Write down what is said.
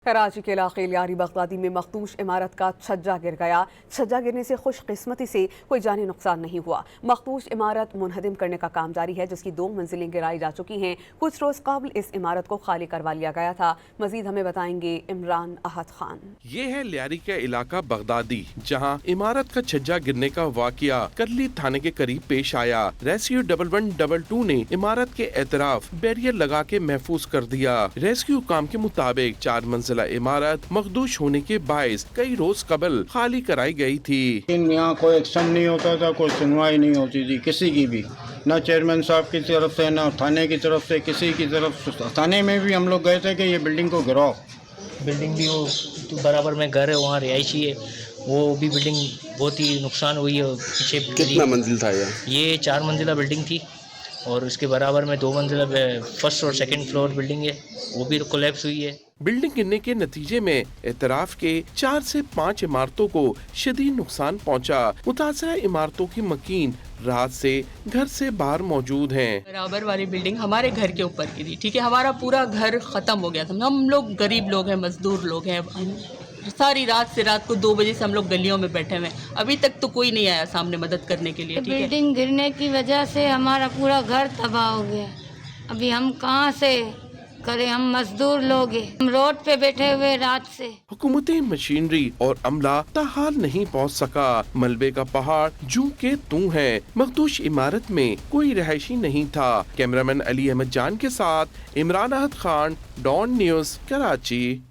कराची के इलाके लियारी बगदादी में मखदूश इमारत का छज्जा गिर गया। छज्जा गिरने से खुश किस्मती से कोई जानी नुकसान नहीं हुआ। मखदूश इमारत मुनहदिम करने का काम जारी है, जिसकी 2 मंजिलें गिराई जा चुकी हैं। कुछ रोज कबल इस इमारत को खाली करवा लिया गया था। मजीद हमें बताएंगे इमरान अहद खान। ये है लियारी का इलाका बगदादी, जहाँ इमारत का छज्जा गिरने का वाकया करली थाने के करीब पेश आया। रेस्क्यू 1112 ने इमारत के एतराफ बैरियर लगा के महफूज कर दिया। रेस्क्यू काम के मुताबिक 4 मंजिला इमारत मखदूश होने के बायस कई रोज कबल खाली कराई गई थी। यहाँ कोई एक्शन नहीं होता था, कोई सुनवाई नहीं होती थी किसी की भी, न चेयरमैन साहब की तरफ से, न थाने की तरफ से, किसी की तरफ से। थाने में भी हम लोग गए थे कि ये बिल्डिंग को गिराओ। बिल्डिंग भी वो तो बराबर में घर है, वहाँ रिहायशी है, वो भी बिल्डिंग बहुत ही नुकसान हुई है। पीछे कितना मंजिल था ये 4 मंजिला बिल्डिंग थी और उसके बराबर में 2 मंजिला फर्स्ट और सेकंड फ्लोर बिल्डिंग है, वो भी कोलैप्स हुई है। बिल्डिंग गिरने के नतीजे में एतराफ के 4 से 5 इमारतों को शदीद नुकसान पहुंचा। मुतासरा इमारतों की मकीन रात से घर से बाहर मौजूद हैं। बराबर वाली बिल्डिंग हमारे घर के ऊपर की थी, ठीक है, हमारा पूरा घर खत्म हो गया था। हम लोग गरीब लोग हैं, मजदूर लोग हैं। सारी रात से रात को 2 बजे से हम लोग गलियों में बैठे हुए हैं। अभी तक तो कोई नहीं आया सामने मदद करने के लिए। बिल्डिंग गिरने की वजह से हमारा पूरा घर तबाह हो गया। अभी हम कहाँ से करें, हम मजदूर लोग हैं, हम रोड पे बैठे हुए रात से। हुकूमती मशीनरी और अमला ताहाल नहीं पहुंच सका। मलबे का पहाड़ जू के तू है। मखदूश इमारत में कोई रहायशी नहीं था। कैमरामैन अली अहमद जान के साथ इमरान अहद खान, डॉन न्यूज़, कराची।